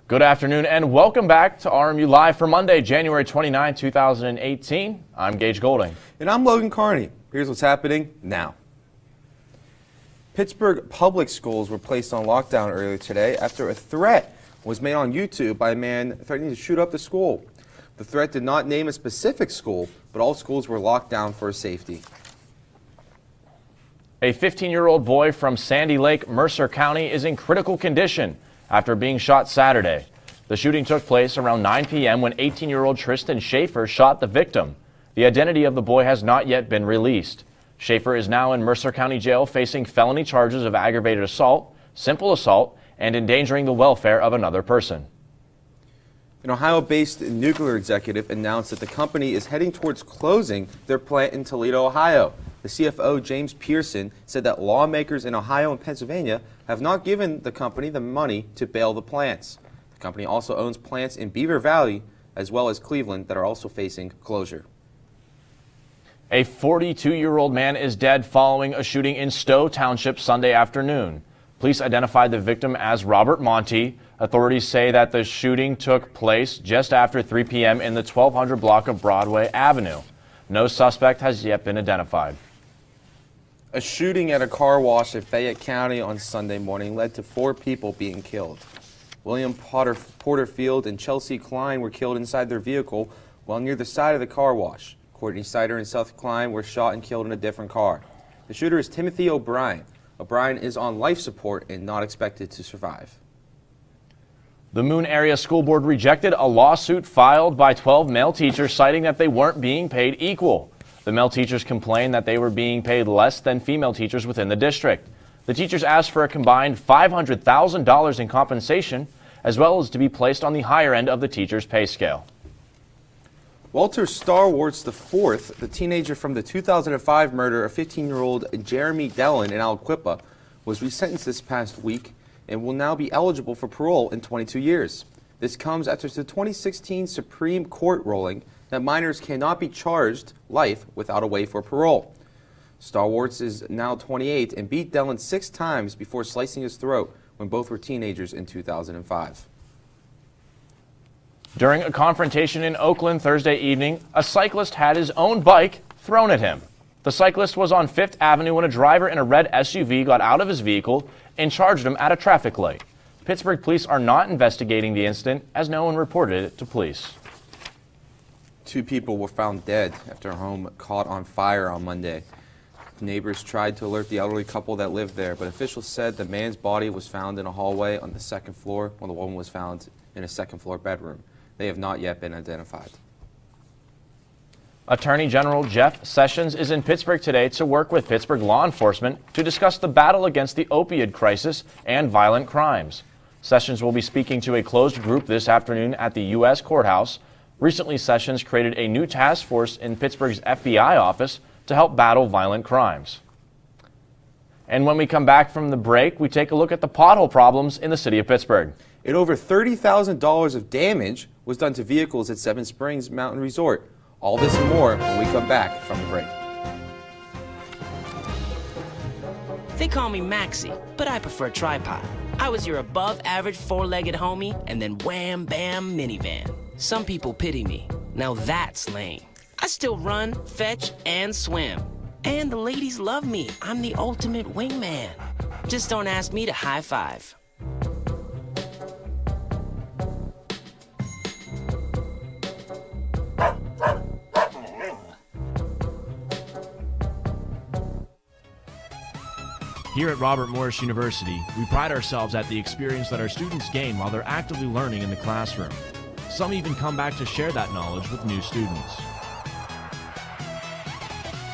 Good afternoon and welcome back to RMU Live for Monday, January 29, 2018. I'm Gage Golding. And I'm Logan Carney. Here's what's happening now. Pittsburgh public schools were placed on lockdown earlier today after a threat was made on YouTube by a man threatening to shoot up the school. The threat did not name a specific school, but all schools were locked down for safety. A 15-year-old boy from Sandy Lake, Mercer County is in critical condition after being shot Saturday. The shooting took place around 9 p.m. when 18-year-old Tristan Schaefer shot the victim. The identity of the boy has not yet been released. Schaefer is now in Mercer County Jail facing felony charges of aggravated assault, simple assault, and endangering the welfare of another person. An Ohio-based nuclear executive announced that the company is heading towards closing their plant in Toledo, Ohio. The CFO, James Pearson, said that lawmakers in Ohio and Pennsylvania have not given the company the money to bail the plants. The company also owns plants in Beaver Valley as well as Cleveland that are also facing closure. A 42-year-old man is dead following a shooting in Stowe Township Sunday afternoon. Police identified the victim as Robert Monty. Authorities say that the shooting took place just after 3 p.m. in the 1200 block of Broadway Avenue. No suspect has yet been identified. A shooting at a car wash in Fayette County on Sunday morning led to 4 people being killed. William Porterfield and Chelsea Klein were killed inside their vehicle while near the side of the car wash. Courtney Sider and Seth Klein were shot and killed in a different car. The shooter is Timothy O'Brien. O'Brien is on life support and not expected to survive. The Moon Area School Board rejected a lawsuit filed by 12 male teachers citing that they weren't being paid equal. The male teachers complained that they were being paid less than female teachers within the district. The teachers asked for a combined $500,000 in compensation, as well as to be placed on the higher end of the teachers' pay scale. Walter Starwarts IV, the teenager from the 2005 murder of 15-year-old Jeremy Dellin in Aliquippa, was resentenced this past week and will now be eligible for parole in 22 years. This comes after the 2016 Supreme Court ruling that minors cannot be charged life without a way for parole. Starwarts is now 28 and beat Dellin 6 times before slicing his throat when both were teenagers in 2005. During a confrontation in Oakland Thursday evening, a cyclist had his own bike thrown at him. The cyclist was on 5th Avenue when a driver in a red SUV got out of his vehicle and charged him at a traffic light. Pittsburgh police are not investigating the incident as no one reported it to police. 2 people were found dead after a home caught on fire on Monday. Neighbors tried to alert the elderly couple that lived there, but officials said the man's body was found in a hallway on the 2nd floor, while the woman was found in a 2nd floor bedroom. They have not yet been identified. Attorney General Jeff Sessions is in Pittsburgh today to work with Pittsburgh law enforcement to discuss the battle against the opioid crisis and violent crimes. Sessions will be speaking to a closed group this afternoon at the U.S. Courthouse. Recently, Sessions created a new task force in Pittsburgh's FBI office to help battle violent crimes. And when we come back from the break, we take a look at the pothole problems in the city of Pittsburgh. And over $30,000 of damage was done to vehicles at Seven Springs Mountain Resort. All this and more when we come back from the break. They call me Maxie, but I prefer tripod. I was your above-average 4-legged homie and then wham-bam minivan. Some people pity me. Now that's lame. I still run, fetch, and swim. And the ladies love me. I'm the ultimate wingman. Just don't ask me to high five. Here at Robert Morris University, we pride ourselves at the experience that our students gain while they're actively learning in the classroom. Some even come back to share that knowledge with new students.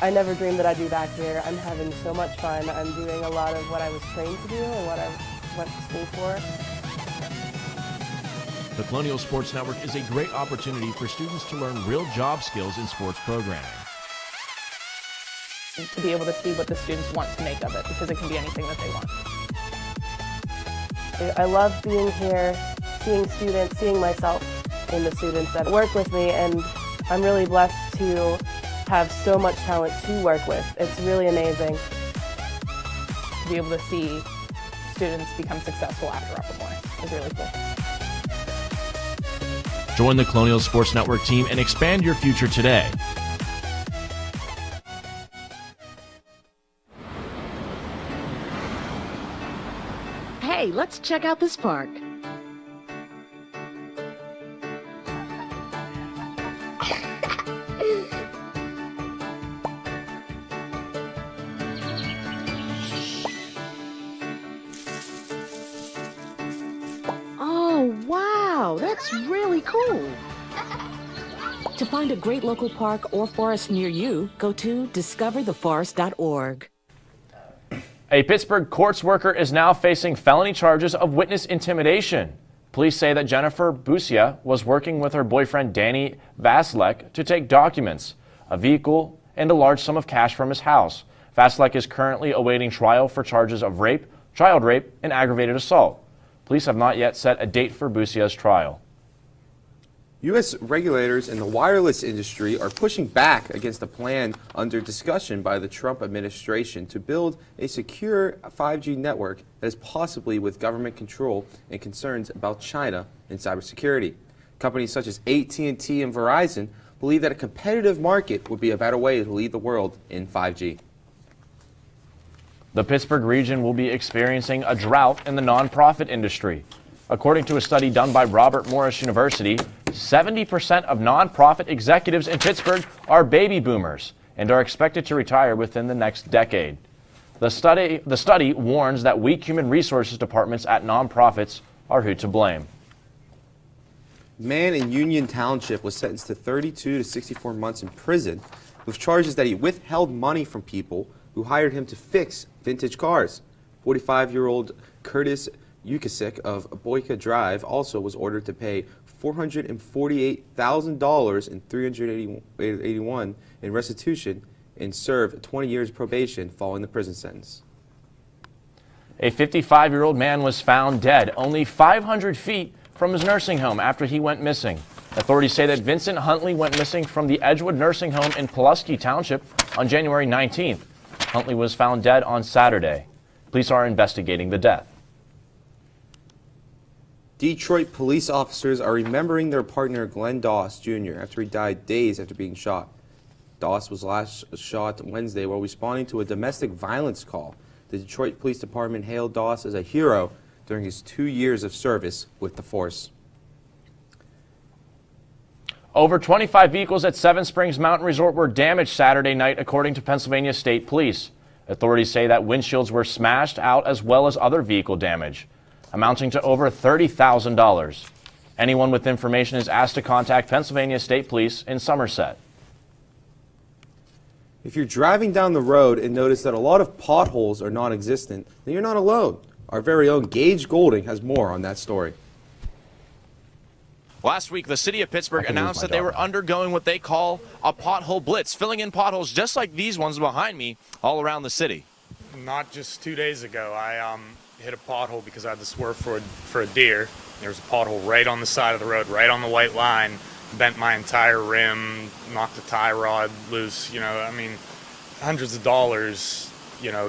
I never dreamed that I'd be back here. I'm having so much fun. I'm doing a lot of what I was trained to do and what I went to school for. The Colonial Sports Network is a great opportunity for students to learn real job skills in sports programming. To be able to see what the students want to make of it, because it can be anything that they want. I love being here, seeing students, seeing myself in the students that work with me, and I'm really blessed to have so much talent to work with. It's really amazing. To be able to see students become successful after Robert Morris is really cool. Join the Colonial Sports Network team and expand your future today. Hey, let's check out this park. Oh, wow, that's really cool. To find a great local park or forest near you, go to discovertheforest.org. A Pittsburgh courts worker is now facing felony charges of witness intimidation. Police say that Jennifer Busia was working with her boyfriend Danny Vaslek to take documents, a vehicle, and a large sum of cash from his house. Vaslek is currently awaiting trial for charges of rape, child rape, and aggravated assault. Police have not yet set a date for Busia's trial. U.S. regulators in the wireless industry are pushing back against a plan under discussion by the Trump administration to build a secure 5G network that is possibly with government control and concerns about China and cybersecurity. Companies such as AT&T and Verizon believe that a competitive market would be a better way to lead the world in 5G. The Pittsburgh region will be experiencing a drought in the nonprofit industry. According to a study done by Robert Morris University, 70% of nonprofit executives in Pittsburgh are baby boomers and are expected to retire within the next decade. The study warns that weak human resources departments at nonprofits are who to blame. A man in Moon Township was sentenced to 32 to 64 months in prison with charges that he withheld money from people who hired him to fix vintage cars. 45-year-old Curtis Yukasik of Boyka Drive also was ordered to pay $448,000 and $381 in restitution and serve 20 years probation following the prison sentence. A 55-year-old man was found dead only 500 feet from his nursing home after he went missing. Authorities say that Vincent Huntley went missing from the Edgewood Nursing Home in Pulaski Township on January 19th. Huntley was found dead on Saturday. Police are investigating the death. Detroit police officers are remembering their partner Glenn Doss Jr. after he died days after being shot. Doss was last shot Wednesday while responding to a domestic violence call. The Detroit Police Department hailed Doss as a hero during his 2 years of service with the force. Over 25 vehicles at Seven Springs Mountain Resort were damaged Saturday night, according to Pennsylvania State Police. Authorities say that windshields were smashed out as well as other vehicle damage, amounting to over $30,000. Anyone with information is asked to contact Pennsylvania State Police in Somerset. If you're driving down the road and notice that a lot of potholes are non-existent, then you're not alone. Our very own Gage Golding has more on that story. Last week, the city of Pittsburgh announced that they were undergoing what they call a pothole blitz, filling in potholes just like these ones behind me all around the city. Not just 2 days ago, I hit a pothole because I had to swerve for a deer. There was a pothole right on the side of the road, right on the white line, bent my entire rim, knocked a tie rod loose, hundreds of dollars,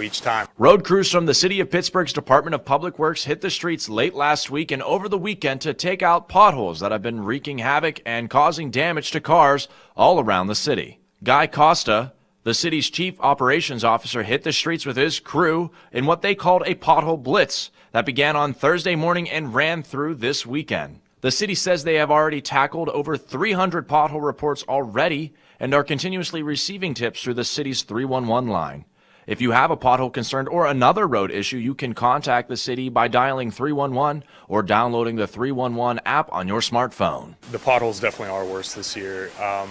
each time. Road crews from the City of Pittsburgh's Department of Public Works hit the streets late last week and over the weekend to take out potholes that have been wreaking havoc and causing damage to cars all around the city. Guy Costa, the city's chief operations officer, hit the streets with his crew in what they called a pothole blitz that began on Thursday morning and ran through this weekend. The city says they have already tackled over 300 pothole reports already and are continuously receiving tips through the city's 311 line. If you have a pothole concern or another road issue, you can contact the city by dialing 311 or downloading the 311 app on your smartphone. The potholes definitely are worse this year. I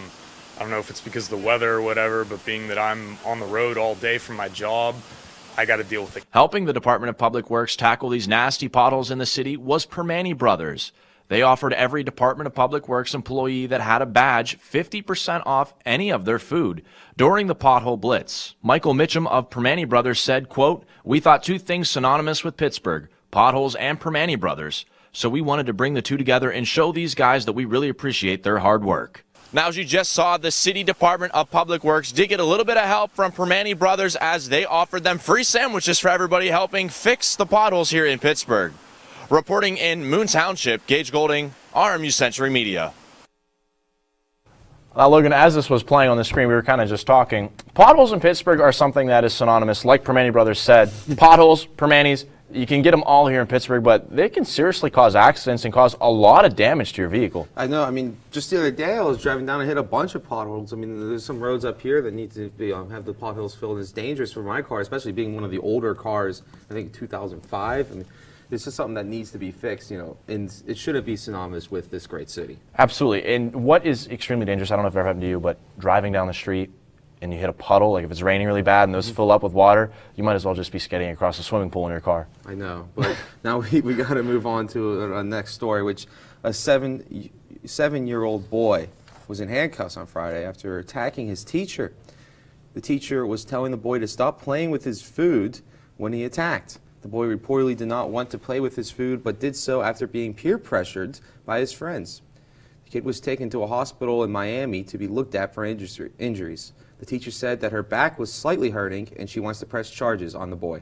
don't know if it's because of the weather or whatever, but being that I'm on the road all day from my job, I got to deal with it. Helping the Department of Public Works tackle these nasty potholes in the city was Permane Brothers. They offered every Department of Public Works employee that had a badge 50% off any of their food during the pothole blitz. Michael Mitchum of Permane Brothers said, quote, "We thought two things synonymous with Pittsburgh, potholes and Permane Brothers. So we wanted to bring the two together and show these guys that we really appreciate their hard work." Now, as you just saw, the City Department of Public Works did get a little bit of help from Permane Brothers as they offered them free sandwiches for everybody helping fix the potholes here in Pittsburgh. Reporting in Moon Township, Gage Golding, RMU Century Media. Logan, as this was playing on the screen, we were kind of just talking. Potholes in Pittsburgh are something that is synonymous, like Permane Brothers said. Potholes, Permanes, you can get them all here in Pittsburgh, but they can seriously cause accidents and cause a lot of damage to your vehicle. I know. I mean, just the other day I was driving down and hit a bunch of potholes. I mean, there's some roads up here that need to be have the potholes filled. It's dangerous for my car, especially being one of the older cars. I think 2005. I mean, this is something that needs to be fixed, you know, and it shouldn't be synonymous with this great city. Absolutely. And what is extremely dangerous, I don't know if it ever happened to you, but driving down the street and you hit a puddle, like if it's raining really bad and those fill up with water, you might as well just be skating across a swimming pool in your car. I know, but now we got to move on to our next story, which a seven-year-old boy was in handcuffs on Friday after attacking his teacher. The teacher was telling the boy to stop playing with his food when he attacked. The boy reportedly did not want to play with his food, but did so after being peer pressured by his friends. The kid was taken to a hospital in Miami to be looked at for injuries. The teacher said that her back was slightly hurting and she wants to press charges on the boy.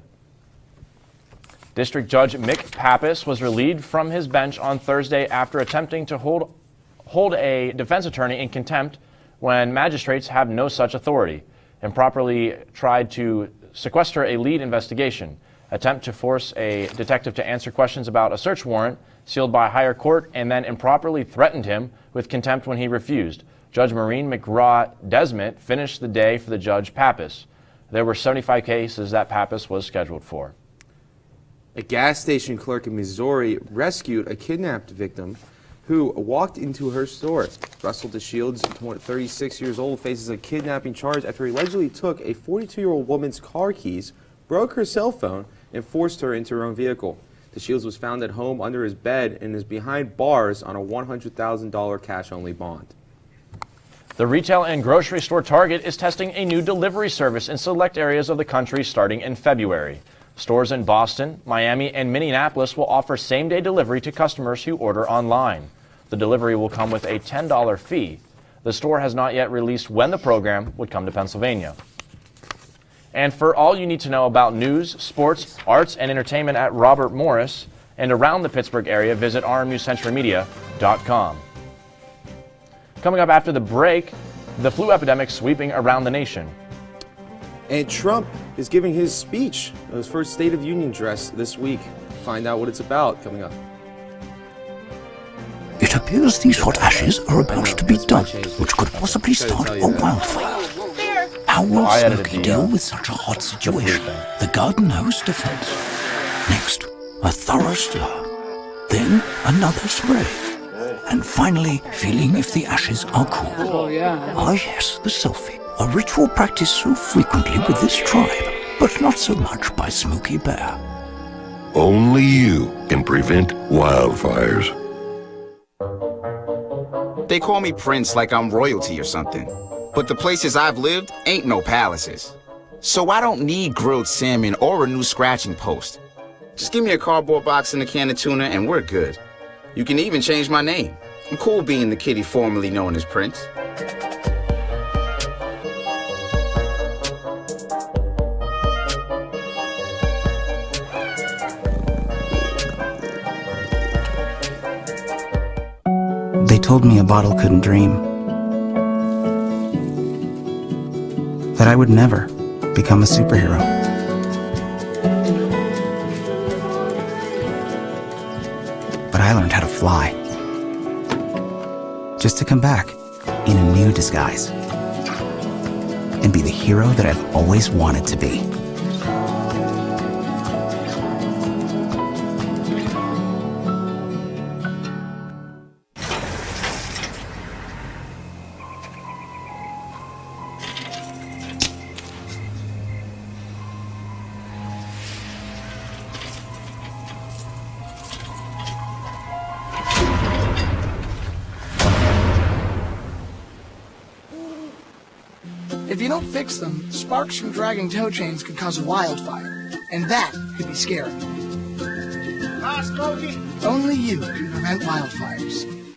District Judge Mick Pappas was relieved from his bench on Thursday after attempting to hold a defense attorney in contempt when magistrates have no such authority, improperly tried to sequester a lead investigation, attempt to force a detective to answer questions about a search warrant sealed by a higher court, and then improperly threatened him with contempt when he refused. Judge Maureen McGraw-Desmet finished the day for the Judge Pappas. There were 75 cases that Pappas was scheduled for. A gas station clerk in Missouri rescued a kidnapped victim who walked into her store. Russell DeShields, 36 years old, faces a kidnapping charge after he allegedly took a 42-year-old woman's car keys, broke her cell phone, and forced her into her own vehicle. DeShields was found at home under his bed and is behind bars on a $100,000 cash-only bond. The retail and grocery store Target is testing a new delivery service in select areas of the country starting in February. Stores in Boston, Miami, and Minneapolis will offer same-day delivery to customers who order online. The delivery will come with a $10 fee. The store has not yet released when the program would come to Pennsylvania. And for all you need to know about news, sports, arts, and entertainment at Robert Morris and around the Pittsburgh area, visit RMUCentralMedia.com. Coming up after the break, the flu epidemic sweeping around the nation. And Trump is giving his speech, his first State of the Union address this week. Find out what it's about coming up. It appears these hot ashes are about to be dumped, which could possibly start a wildfire. How will Smokey deal with such a hot situation? The garden hose defense. Next, a thorough stir. Then another spray. And finally, feeling if the ashes are cool. Oh, yeah. Ah, yes, the selfie. A ritual practiced so frequently with this tribe, but not so much by Smokey Bear. Only you can prevent wildfires. They call me Prince like I'm royalty or something. But the places I've lived ain't no palaces. So I don't need grilled salmon or a new scratching post. Just give me a cardboard box and a can of tuna and we're good. You can even change my name. I'm cool being the kitty formerly known as Prince. They told me a bottle couldn't dream. That I would never become a superhero. But I learned how to fly. Just to come back in a new disguise. And be the hero that I've always wanted to be. If you don't fix them, sparks from dragging tow chains could cause a wildfire, and that could be scary. Smokey! Only you can prevent wildfires.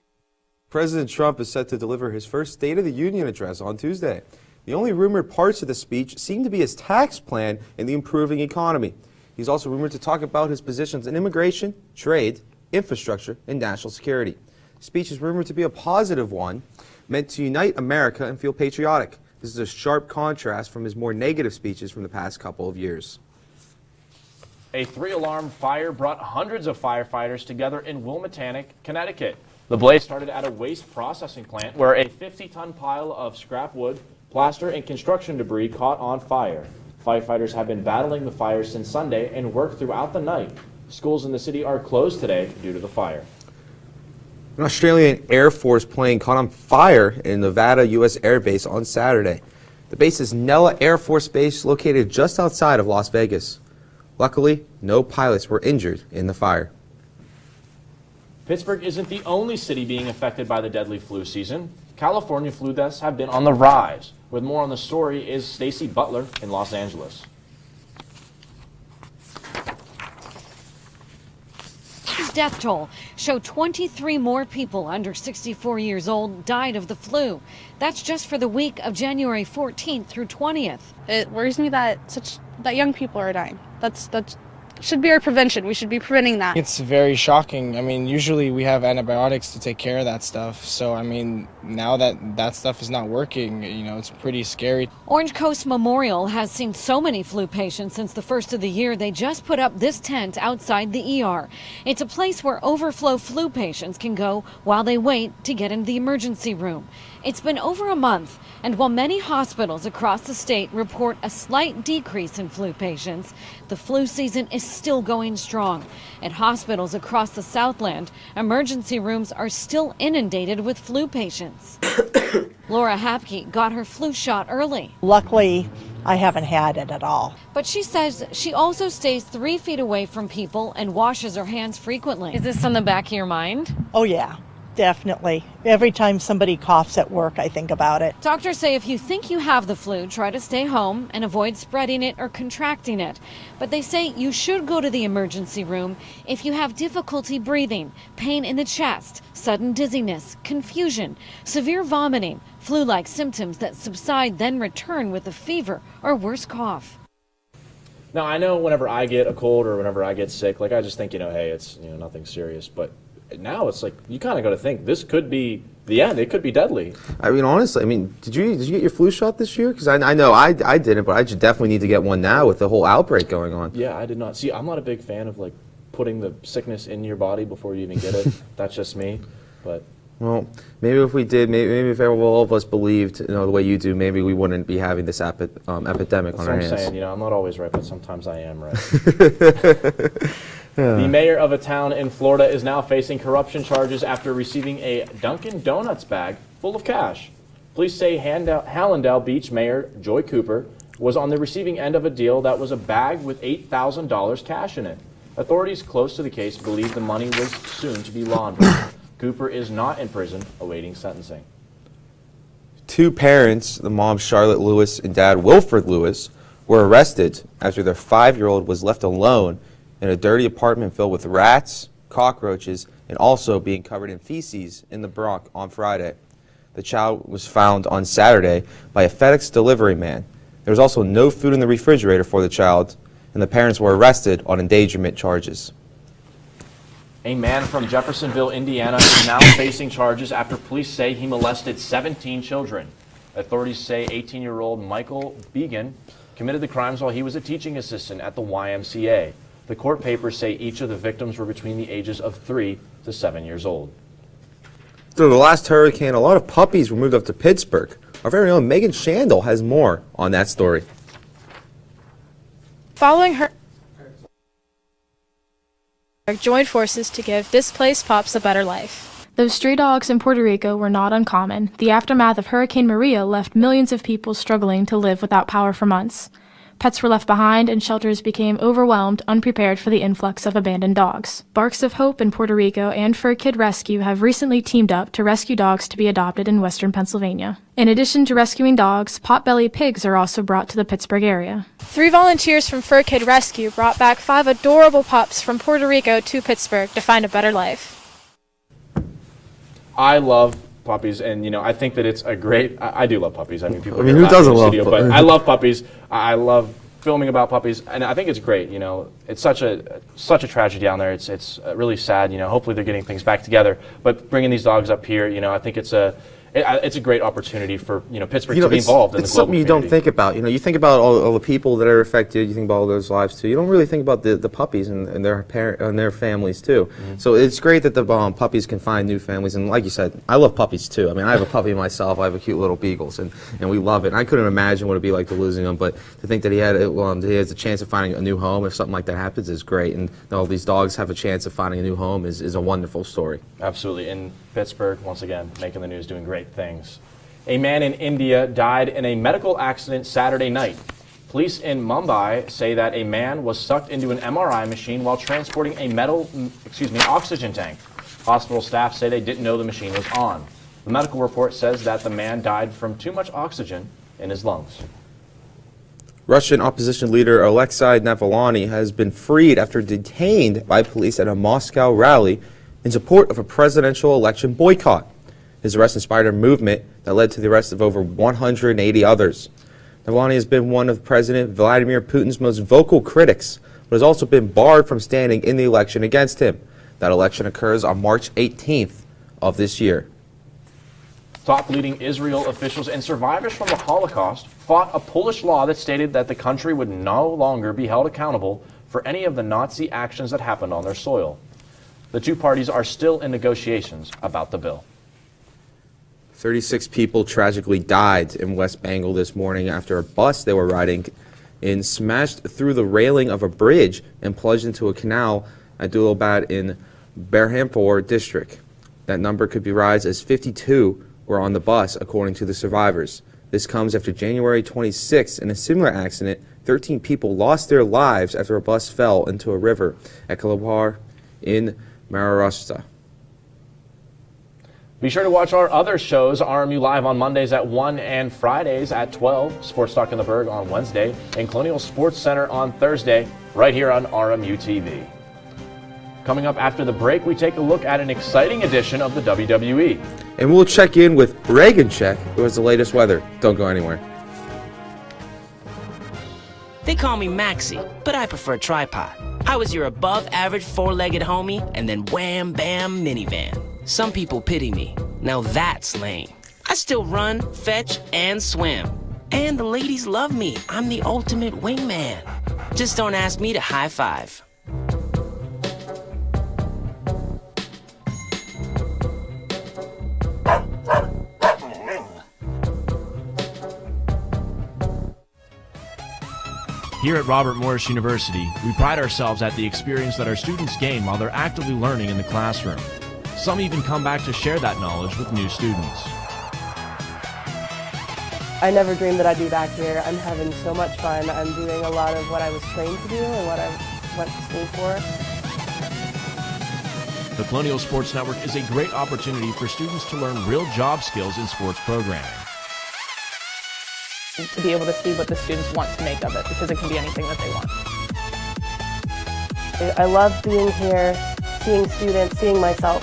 President Trump is set to deliver his first State of the Union address on Tuesday. The only rumored parts of the speech seem to be his tax plan and the improving economy. He's also rumored to talk about his positions in immigration, trade, infrastructure, and national security. speech is rumored to be a positive one, meant to unite America and feel patriotic. This is a sharp contrast from his more negative speeches from the past couple of years. A 3-alarm fire brought hundreds of firefighters together in Wilmotanic, Connecticut. The blaze started at a waste processing plant where a 50-ton pile of scrap wood, plaster, and construction debris caught on fire. Firefighters have been battling the fire since Sunday and worked throughout the night. Schools in the city are closed today due to the fire. An Australian Air Force plane caught on fire in Nevada U.S. Air Base on Saturday. The base is Nella Air Force Base, located just outside of Las Vegas. Luckily, no pilots were injured in the fire. Pittsburgh isn't the only city being affected by the deadly flu season. California flu deaths have been on the rise. With more on the story is Stacy Butler in Los Angeles. Death toll show 23 more people under 64 years old died of the flu. That's just for the week of January 14th through 20th. It worries me that young people are dying. That should be our prevention. We should be preventing that. It's very shocking. I mean, usually we have antibiotics to take care of that stuff. So, I mean, now that stuff is not working, it's pretty scary. Orange Coast Memorial has seen so many flu patients since the first of the year, they just put up this tent outside the ER. It's a place where overflow flu patients can go while they wait to get into the emergency room. It's been over a month, and while many hospitals across the state report a slight decrease in flu patients, the flu season is still going strong. At hospitals across the Southland, emergency rooms are still inundated with flu patients. Laura Hapke got her flu shot early. Luckily, I haven't had it at all. But she says she also stays 3 feet away from people and washes her hands frequently. Is this on the back of your mind? Oh yeah, definitely. Every time somebody coughs at work, I think about it. Doctors say if you think you have the flu, try to stay home and avoid spreading it or contracting it. But they say you should go to the emergency room if you have difficulty breathing, pain in the chest, sudden dizziness, confusion, severe vomiting, flu-like symptoms that subside then return with a fever or worse cough. Now, I know whenever I get a cold or whenever I get sick, I just think, hey, it's nothing serious. But now it's you kind of got to think this could be the end. It could be deadly. I mean, honestly, did you get your flu shot this year? Because I know I didn't, but I should definitely need to get one now with the whole outbreak going on. Yeah, I did not. See, I'm not a big fan of putting the sickness in your body before you even get it. That's just me. But well, maybe if we did, maybe if all of us believed, the way you do, maybe we wouldn't be having this epidemic on our hands. That's what I'm saying. I'm not always right, but sometimes I am right. The mayor of a town in Florida is now facing corruption charges after receiving a Dunkin' Donuts bag full of cash. Police say Hallandale Beach Mayor Joy Cooper was on the receiving end of a deal that was a bag with $8,000 cash in it. Authorities close to the case believe the money was soon to be laundered. Cooper is not in prison awaiting sentencing. 2 parents, the mom Charlotte Lewis and dad Wilfred Lewis, were arrested after their 5-year-old was left alone in a dirty apartment filled with rats, cockroaches, and also being covered in feces in the Bronx on Friday. The child was found on Saturday by a FedEx delivery man. There was also no food in the refrigerator for the child, and the parents were arrested on endangerment charges. A man from Jeffersonville, Indiana is now facing charges after police say he molested 17 children. Authorities say 18-year-old Michael Began committed the crimes while he was a teaching assistant at the YMCA. The court papers say each of the victims were between the ages of 3 to 7 years old. Through the last hurricane, a lot of puppies were moved up to Pittsburgh. Our very own Megan Shandel has more on that story. Following her joined forces to give displaced pups a better life. Though stray dogs in Puerto Rico were not uncommon, the aftermath of Hurricane Maria left millions of people struggling to live without power for months. Pets were left behind and shelters became overwhelmed, unprepared for the influx of abandoned dogs. Barks of Hope in Puerto Rico and Fur Kid Rescue have recently teamed up to rescue dogs to be adopted in western Pennsylvania. In addition to rescuing dogs, potbelly pigs are also brought to the Pittsburgh area. 3 volunteers from Fur Kid Rescue brought back 5 adorable pups from Puerto Rico to Pittsburgh to find a better life. I love puppies, and I think that it's a great. I do love puppies. People. Who doesn't love puppies? But I love puppies. I love filming about puppies, and I think it's great. You know, it's such a tragedy down there. It's really sad. You know, hopefully they're getting things back together. But bringing these dogs up here, you know, I think it's a great opportunity for Pittsburgh to be involved in the global community. It's something you don't think about. You know, you think about all the people that are affected. You think about all those lives too. You don't really think about the puppies and their families too. Mm-hmm. So it's great that the puppies can find new families. And like you said, I love puppies too. I mean, I have a puppy myself. I have a cute little beagles, and we love it. And I couldn't imagine what it'd be like to losing them. But to think that he has a chance of finding a new home if something like that happens is great. And all these dogs have a chance of finding a new home is a wonderful story. Absolutely. And Pittsburgh, once again, making the news, doing great things. A man in India died in a medical accident Saturday night. Police in Mumbai say that a man was sucked into an MRI machine while transporting a oxygen tank. Hospital staff say they didn't know the machine was on. The medical report says that the man died from too much oxygen in his lungs. Russian opposition leader Alexei Navalny has been freed after detained by police at a Moscow rally in support of a presidential election boycott. His arrest inspired a movement that led to the arrest of over 180 others. Navalny has been one of President Vladimir Putin's most vocal critics, but has also been barred from standing in the election against him. That election occurs on March 18th of this year. Top leading Israel officials and survivors from the Holocaust fought a Polish law that stated that the country would no longer be held accountable for any of the Nazi actions that happened on their soil. The two parties are still in negotiations about the bill. 36 people tragically died in West Bengal this morning after a bus they were riding in smashed through the railing of a bridge and plunged into a canal at Dulabad in Berhampur district. That number could be rise as 52 were on the bus, according to the survivors. This comes after January 26th, in a similar accident, 13 people lost their lives after a bus fell into a river at Kalapur in Maharashtra. Be sure to watch our other shows, RMU Live on Mondays at 1 and Fridays at 12, Sports Talk in the Berg on Wednesday, and Colonial Sports Center on Thursday, right here on RMU-TV. Coming up after the break, we take a look at an exciting edition of the WWE. And we'll check in with Reagan Check, who has the latest weather. Don't go anywhere. They call me Maxie, but I prefer tripod. I was your above-average four-legged homie, and then wham, bam, minivan. Some people pity me. Now that's lame. I still run, fetch, and swim. And the ladies love me. I'm the ultimate wingman. Just don't ask me to high five. Here at Robert Morris University, we pride ourselves at the experience that our students gain while they're actively learning in the classroom. Some even come back to share that knowledge with new students. I never dreamed that I'd be back here. I'm having so much fun. I'm doing a lot of what I was trained to do and what I went to school for. The Colonial Sports Network is a great opportunity for students to learn real job skills in sports programming. To be able to see what the students want to make of it, because it can be anything that they want. I love being here, seeing students, seeing myself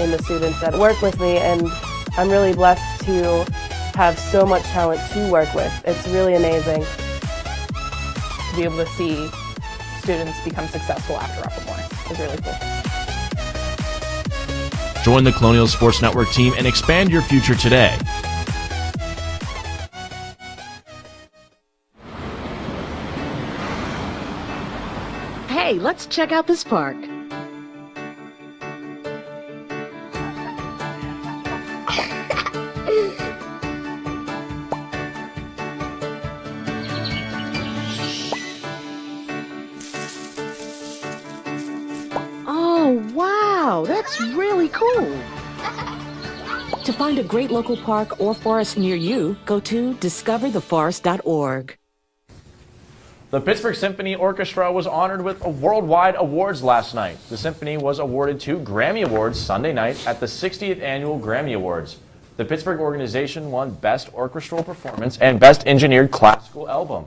in the students that work with me, and I'm really blessed to have so much talent to work with. It's really amazing. To be able to see students become successful after Upper Morris is really cool. Join the Colonial Sports Network team and expand your future today. Hey, let's check out this park. Oh, wow, that's really cool. To find a great local park or forest near you, go to discovertheforest.org. The Pittsburgh Symphony Orchestra was honored with worldwide awards last night. The symphony was awarded 2 Grammy Awards Sunday night at the 60th Annual Grammy Awards. The Pittsburgh organization won Best Orchestral Performance and Best Engineered Classical Album.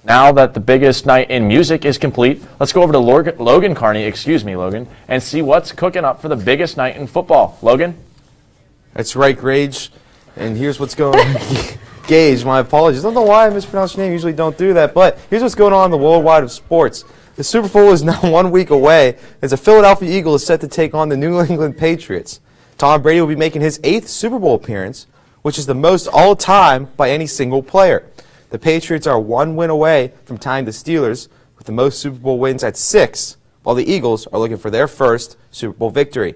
Now that the biggest night in music is complete, let's go over to Logan Carney, and see what's cooking up for the biggest night in football. Logan? That's right, Grage. And here's what's going on. Gage, my apologies. I don't know why I mispronounced your name. Usually don't do that. But here's what's going on in the worldwide of sports. The Super Bowl is now 1 week away as the Philadelphia Eagles is set to take on the New England Patriots. Tom Brady will be making his 8th Super Bowl appearance, which is the most all-time by any single player. The Patriots are 1 win away from tying the Steelers with the most Super Bowl wins at 6, while the Eagles are looking for their first Super Bowl victory.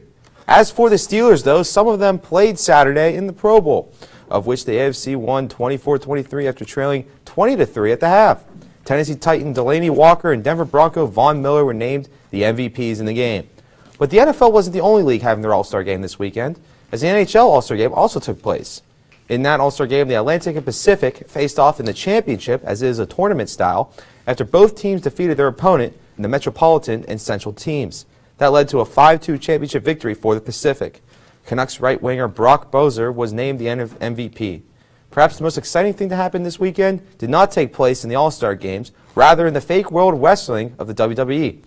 As for the Steelers, though, some of them played Saturday in the Pro Bowl, of which the AFC won 24-23 after trailing 20-3 at the half. Tennessee Titan Delaney Walker and Denver Bronco Von Miller were named the MVPs in the game. But the NFL wasn't the only league having their All-Star game this weekend, as the NHL All-Star game also took place. In that All-Star game, the Atlantic and Pacific faced off in the championship, as it is a tournament style, after both teams defeated their opponent in the Metropolitan and Central teams. That led to a 5-2 championship victory for the Pacific. Canucks right winger Brock Boeser was named the MVP. Perhaps the most exciting thing to happen this weekend did not take place in the All-Star Games, rather in the fake World Wrestling of the WWE.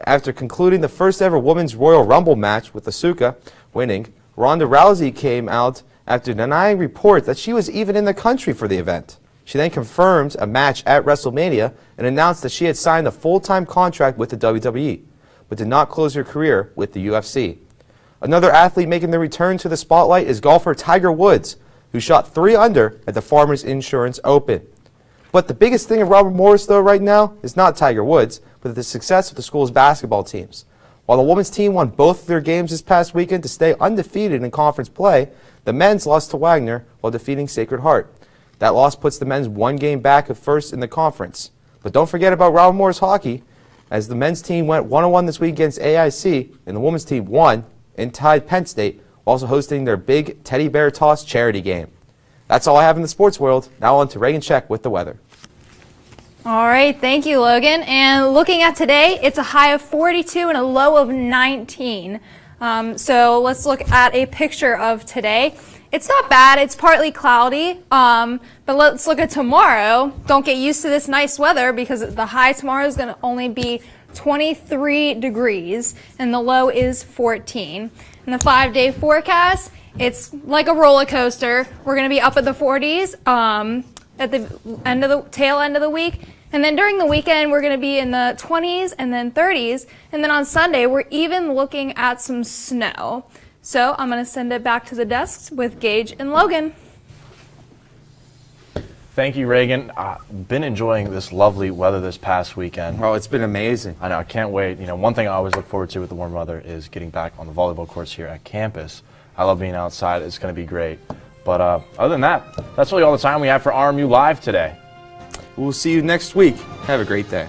After concluding the first ever Women's Royal Rumble match with Asuka winning, Ronda Rousey came out after denying reports that she was even in the country for the event. She then confirmed a match at WrestleMania and announced that she had signed a full-time contract with the WWE, but did not close her career with the UFC. Another athlete making their return to the spotlight is golfer Tiger Woods, who shot 3 under at the Farmers Insurance Open. But the biggest thing of Robert Morris, though, right now is not Tiger Woods, but the success of the school's basketball teams. While the women's team won both of their games this past weekend to stay undefeated in conference play, the men's lost to Wagner while defeating Sacred Heart. That loss puts the men's 1 game back of first in the conference. But don't forget about Robert Morris hockey, as the men's team went 1-1 this week against AIC, and the women's team won and tied Penn State, also hosting their big teddy bear toss charity game. That's all I have in the sports world. Now on to Reagan Check with the weather. All right, thank you, Logan. And looking at today, it's a high of 42 and a low of 19. So let's look at a picture of today. It's not bad. It's partly cloudy. But let's look at tomorrow. Don't get used to this nice weather because the high tomorrow is going to only be 23 degrees and the low is 14. In the 5-day forecast, it's like a roller coaster. We're going to be up at the 40s at the tail end of the week. And then during the weekend, we're going to be in the 20s and then 30s. And then on Sunday, we're even looking at some snow. So I'm going to send it back to the desks with Gage and Logan. Thank you, Reagan. Been enjoying this lovely weather this past weekend. Oh, it's been amazing. I know, I can't wait. You know, one thing I always look forward to with the warm weather is getting back on the volleyball courts here at campus. I love being outside. It's going to be great. But other than that, that's really all the time we have for RMU Live today. We'll see you next week. Have a great day.